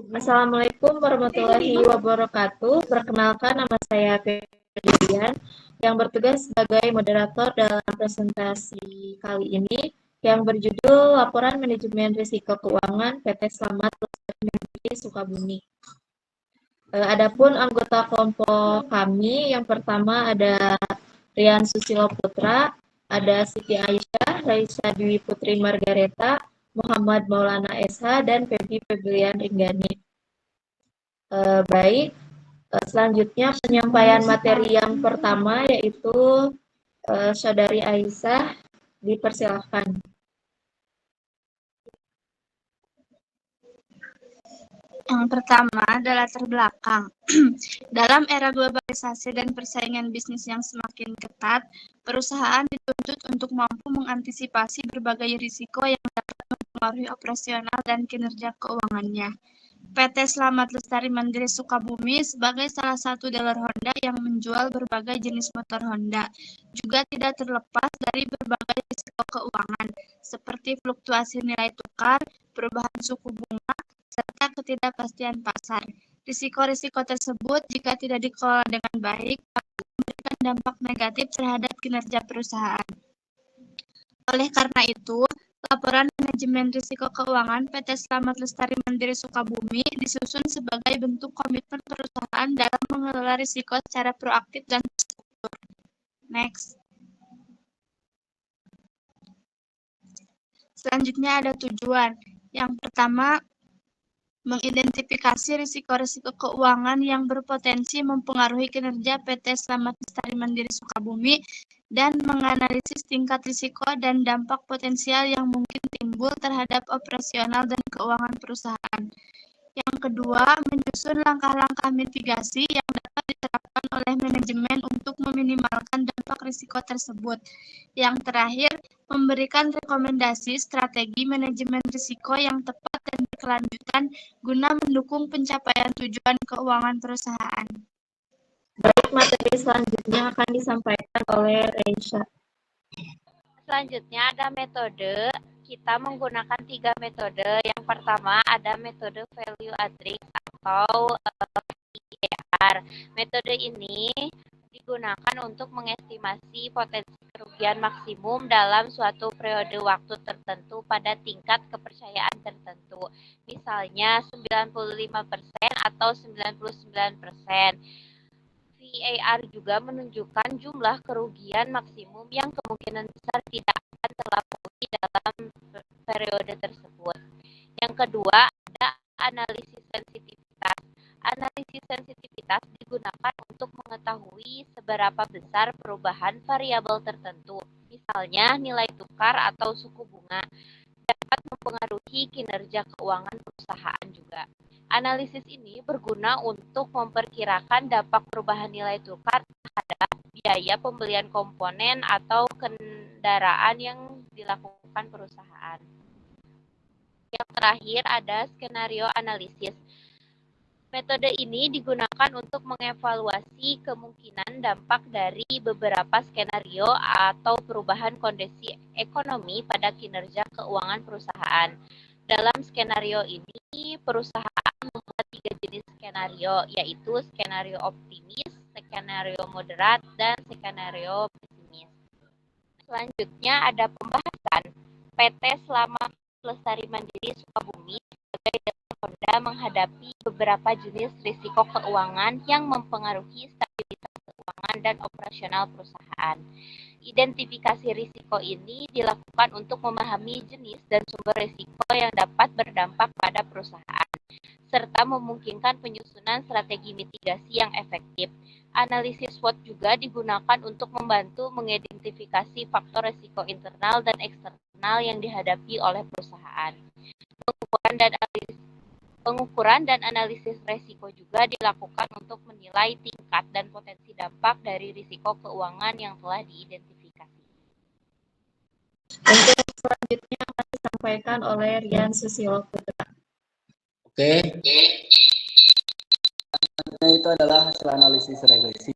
Assalamualaikum warahmatullahi wabarakatuh. Perkenalkan, nama saya Febrian yang bertugas sebagai moderator dalam presentasi kali ini yang berjudul Laporan Manajemen Risiko Keuangan PT Slamet Lestari Sukabumi. Adapun anggota kelompok kami, yang pertama ada Rian Susilo Putra, ada Siti Aisyah, Raisa Dwi Putri Margareta, Muhammad Maulana SH, dan Febri Febrian Ringgani. Baik, selanjutnya penyampaian materi yang pertama yaitu Saudari Aisyah, dipersilahkan. Yang pertama adalah latar belakang. Dalam era globalisasi dan persaingan bisnis yang semakin ketat, perusahaan dituntut untuk mampu mengantisipasi berbagai risiko yang dapat mempengaruhi operasional dan kinerja keuangannya. PT Slamet Lestari Mandiri Sukabumi sebagai salah satu dealer Honda yang menjual berbagai jenis motor Honda juga tidak terlepas dari berbagai risiko keuangan seperti fluktuasi nilai tukar, perubahan suku bunga, serta ketidakpastian pasar. Risiko-risiko tersebut jika tidak dikelola dengan baik akan memberikan dampak negatif terhadap kinerja perusahaan. Oleh karena itu, laporan manajemen risiko keuangan PT Slamet Lestari Mandiri Sukabumi disusun sebagai bentuk komitmen perusahaan dalam mengelola risiko secara proaktif dan terstruktur. Next. Selanjutnya ada tujuan. Yang pertama, mengidentifikasi risiko-risiko keuangan yang berpotensi mempengaruhi kinerja PT Slamet Lestari Mandiri Sukabumi dan menganalisis tingkat risiko dan dampak potensial yang mungkin timbul terhadap operasional dan keuangan perusahaan. Yang kedua, menyusun langkah-langkah mitigasi yang dapat diterapkan oleh manajemen untuk meminimalkan dampak risiko tersebut. Yang terakhir, memberikan rekomendasi strategi manajemen risiko yang tepat dan berkelanjutan guna mendukung pencapaian tujuan keuangan perusahaan. Baik, materi selanjutnya akan disampaikan oleh Raisa. Selanjutnya ada metode. Kita menggunakan 3 metode. Yang pertama ada metode value matrix atau VAR. Metode ini digunakan untuk mengestimasi potensi kerugian maksimum dalam suatu periode waktu tertentu pada tingkat kepercayaan tertentu. Misalnya 95% atau 99%. VAR juga menunjukkan jumlah kerugian maksimum yang kemungkinan besar tidak akan terlampaui dalam periode tersebut. Yang kedua, ada analisis sensitivitas. Analisis sensitivitas digunakan untuk mengetahui seberapa besar perubahan variabel tertentu, misalnya nilai tukar atau suku bunga, dapat mempengaruhi kinerja keuangan perusahaan juga. Analisis ini berguna untuk memperkirakan dampak perubahan nilai tukar terhadap biaya pembelian komponen atau kendaraan yang dilakukan perusahaan. Yang terakhir ada skenario analisis. Metode ini digunakan untuk mengevaluasi kemungkinan dampak dari beberapa skenario atau perubahan kondisi ekonomi pada kinerja keuangan perusahaan. Dalam skenario ini, perusahaan membuat 3 jenis skenario, yaitu skenario optimis, skenario moderat, dan skenario pesimis. Selanjutnya ada pembahasan. PT Slamet Lestari Mandiri Sukabumi sebagai Honda menghadapi beberapa jenis risiko keuangan yang mempengaruhi stabilitas keuangan dan operasional perusahaan. Identifikasi risiko ini dilakukan untuk memahami jenis dan sumber risiko yang dapat berdampak pada perusahaan, serta memungkinkan penyusunan strategi mitigasi yang efektif. Analisis SWOT juga digunakan untuk membantu mengidentifikasi faktor risiko internal dan eksternal yang dihadapi oleh perusahaan. Pengukuran dan analisis risiko juga dilakukan untuk menilai tingkat dan potensi dampak dari risiko keuangan yang telah diidentifikasi. Untuk selanjutnya akan disampaikan oleh Rian Susilo Putra. Oke. Itu adalah hasil analisis regresi.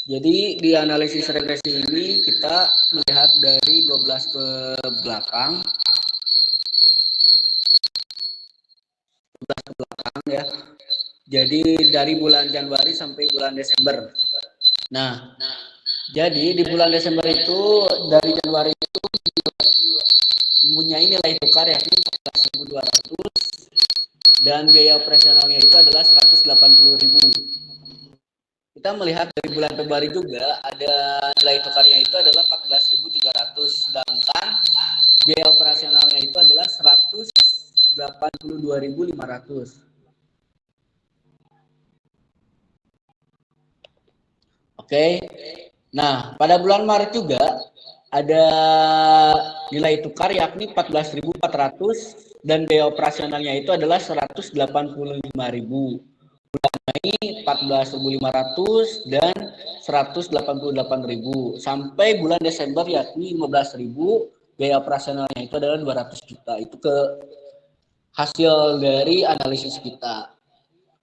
Jadi di analisis regresi ini kita melihat dari 12 ke belakang. ke belakang ya. Jadi dari bulan Januari sampai bulan Desember. Nah, jadi di bulan Desember itu dari Januari itu mempunyai nilai tukar yakni 14.200 dan biaya operasionalnya itu adalah 180.000. Kita melihat dari bulan Februari juga ada nilai tukarnya itu adalah 14.300, sedangkan biaya operasionalnya itu adalah 182.500. Oke. Nah, pada bulan Maret juga ada nilai tukar yakni 14.400 dan biaya operasionalnya itu adalah 185.000. Bulan Mei 14.500 dan 188.000 sampai bulan Desember yakni 15.000, biaya operasionalnya itu adalah 200 juta. Itu ke hasil dari analisis kita.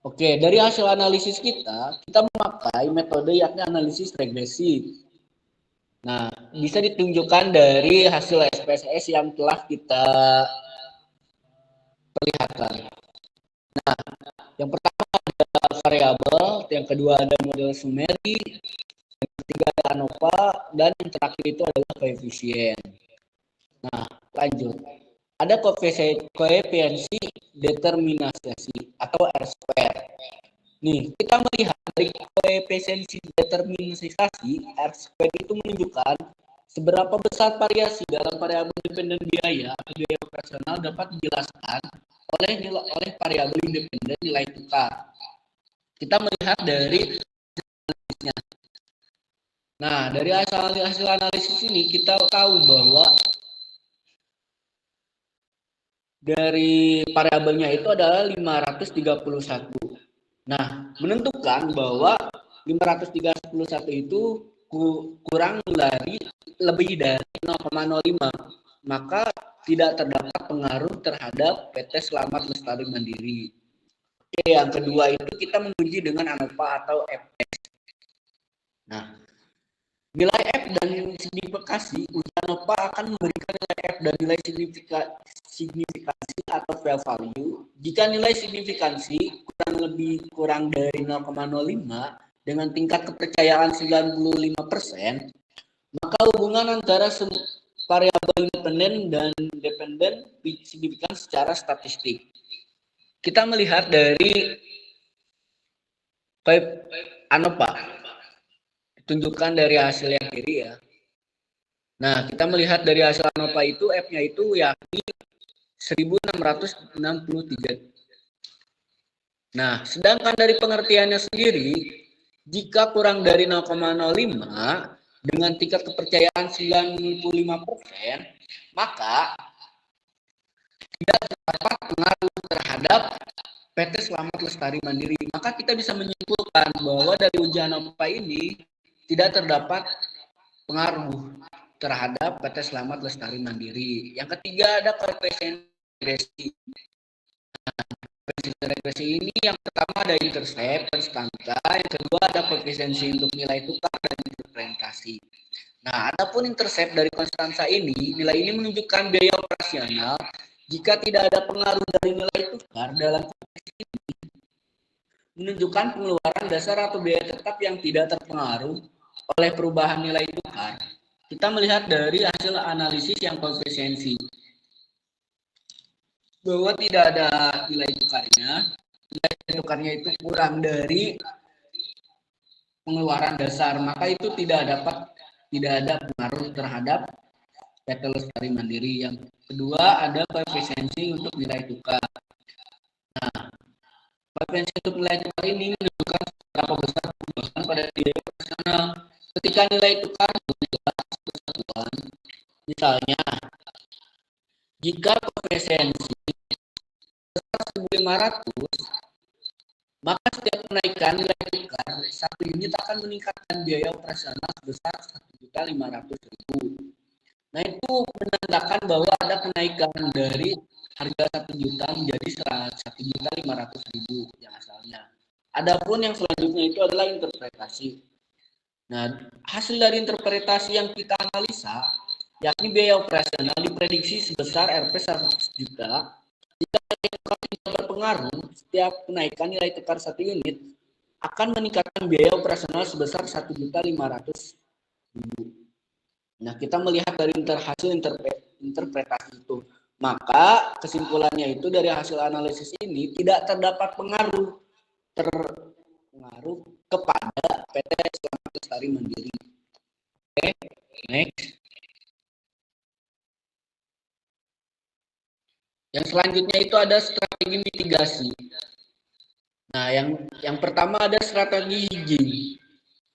Oke, dari hasil analisis kita memakai metode yakni analisis regresi. Nah, bisa ditunjukkan dari hasil SPSS yang telah kita perlihatkan. Nah, yang pertama ada variabel, yang kedua ada model Sumeri, yang ketiga ada ANOVA, dan yang terakhir itu adalah koefisien. Nah, lanjut. Ada koefisiensi determinasi atau R-square. Nih, kita melihat dari koefisiensi determinasi R-square itu menunjukkan seberapa besar variasi dalam variabel dependen biaya atau biaya operasional dapat dijelaskan oleh variabel independen nilai tukar. Kita melihat dari analisisnya. Nah, dari hasil analisis ini kita tahu bahwa dari variabelnya itu adalah 531. Nah, menentukan bahwa 531 itu kurang dari lebih dari 0,05, maka tidak terdapat pengaruh terhadap PT Selamat Lestari Mandiri. Oke, yang kedua itu kita menguji dengan ANOVA atau FS. Nah, nilai F dan signifikasi, uji ANOVA akan memberikan nilai F dan nilai signifikansi atau fair value. Jika nilai signifikansi kurang dari 0,05 dengan tingkat kepercayaan 95%, maka hubungan antara variabel independen dan dependen signifikan secara statistik. Kita melihat dari ANOVA, ditunjukkan dari hasil yang kiri ya. Nah, kita melihat dari hasil ANOVA itu F-nya itu yakni 1663. Nah, sedangkan dari pengertiannya sendiri, jika kurang dari 0,05 dengan tingkat kepercayaan 95%, maka tidak terdapat pengaruh terhadap PT Selamat Lestari Mandiri. Maka kita bisa menyimpulkan bahwa dari ujian ANOVA ini tidak terdapat pengaruh terhadap PT Selamat Lestari Mandiri. Yang ketiga ada koefisien regresi. Koefisien regresi ini yang pertama ada intercept, konstanta, yang kedua ada koefisiensi untuk nilai tukar dan interpretasi. Nah, adapun intercept dari konstanta ini, nilai ini menunjukkan biaya operasional jika tidak ada pengaruh dari nilai tukar dalam koefisien ini, menunjukkan pengeluaran dasar atau biaya tetap yang tidak terpengaruh oleh perubahan nilai tukar. Kita melihat dari hasil analisis yang koefisiensi bahwa tidak ada nilai tukarnya itu kurang dari pengeluaran dasar, maka itu tidak ada pengaruh terhadap PT Lestari Mandiri. Yang kedua ada koefisiensi untuk nilai tukar. Nah, koefisiensi untuk nilai tukar ini menunjukkan seberapa besar perubahan pada biaya operasional ketika nilai tukar berubah satu-satuan. Misalnya, jika koefisiensi 1.500, maka setiap kenaikan nilai tukar 1 unit akan meningkatkan biaya operasional sebesar 1.500.000. Nah, itu menandakan bahwa ada kenaikan dari harga 1 juta menjadi 1.500.000 yang asalnya. Adapun yang selanjutnya itu adalah interpretasi. Nah, hasil dari interpretasi yang kita analisa, yakni biaya operasional diprediksi sebesar Rp 100 juta jika tidak berpengaruh pengaruh, setiap kenaikan nilai tukar 1 unit akan meningkatkan biaya operasional sebesar 1.500.000. Nah, kita melihat dari hasil interpretasi itu. Maka kesimpulannya itu dari hasil analisis ini tidak terdapat pengaruh kepada PT Selamat Lestari Mandiri. Oke, next. Yang selanjutnya itu ada strategi mitigasi. Nah, yang pertama ada strategi hedging.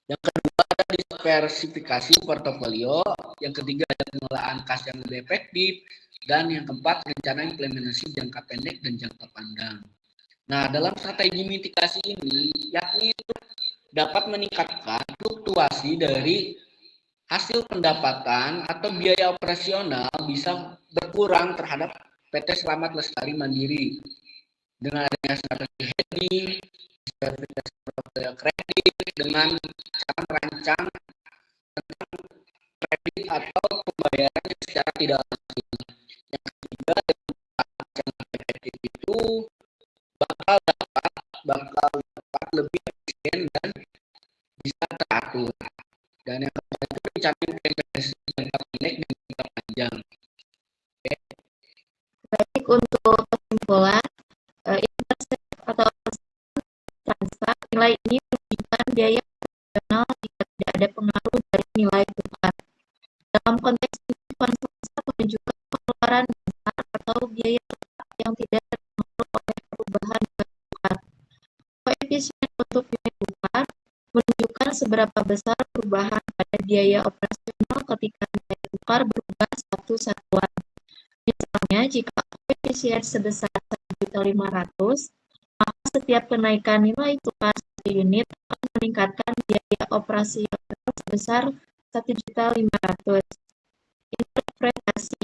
Yang kedua ada diversifikasi portofolio. Yang ketiga ada pengelolaan kas yang lebih efektif. Dan yang keempat rencana implementasi jangka pendek dan jangka panjang. Nah, dalam strategi mitigasi ini, yakni itu dapat meningkatkan fluktuasi dari hasil pendapatan atau biaya operasional bisa berkurang terhadap PT Selamat Lestari Mandiri dengan adanya strategi hedging, diversifikasi portofolio kredit dengan cara merancang tentang kredit atau pembayaran secara tidak langsung. Yang ketiga, yang efektif itu bakal dapat lebih efisien dan bisa teratur. Dan yang keempat itu rencana implementasi jangka pendek dan jangka panjang. Oke. Baik, untuk kesimpulan, intercept atau transa nilai ini menunjukkan biaya operasional jika tidak ada pengaruh dari nilai tukar. Dalam konteks ini, transa menunjukkan pengeluaran besar atau biaya tetap yang tidak terpengaruh oleh perubahan nilai tukar. Koefisien untuk nilai tukar menunjukkan seberapa besar perubahan pada biaya operasional ketika nilai tukar berubah satu satuan. Misalnya, jika koefisien sebesar 1.500.000, maka setiap kenaikan nilai tukar 1 unit akan meningkatkan biaya operasional sebesar 1.500.000. Interpretasi.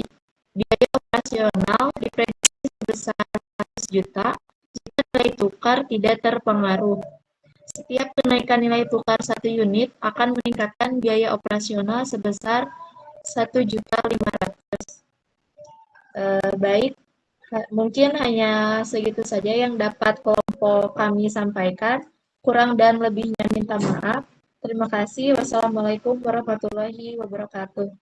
Biaya operasional diprediksi sebesar 100 juta jika nilai tukar tidak terpengaruh. Setiap kenaikan nilai tukar 1 unit akan meningkatkan biaya operasional sebesar 1.500.000. Baik, mungkin hanya segitu saja yang dapat kelompok kami sampaikan. Kurang dan lebihnya minta maaf. Terima kasih. Wassalamualaikum warahmatullahi wabarakatuh.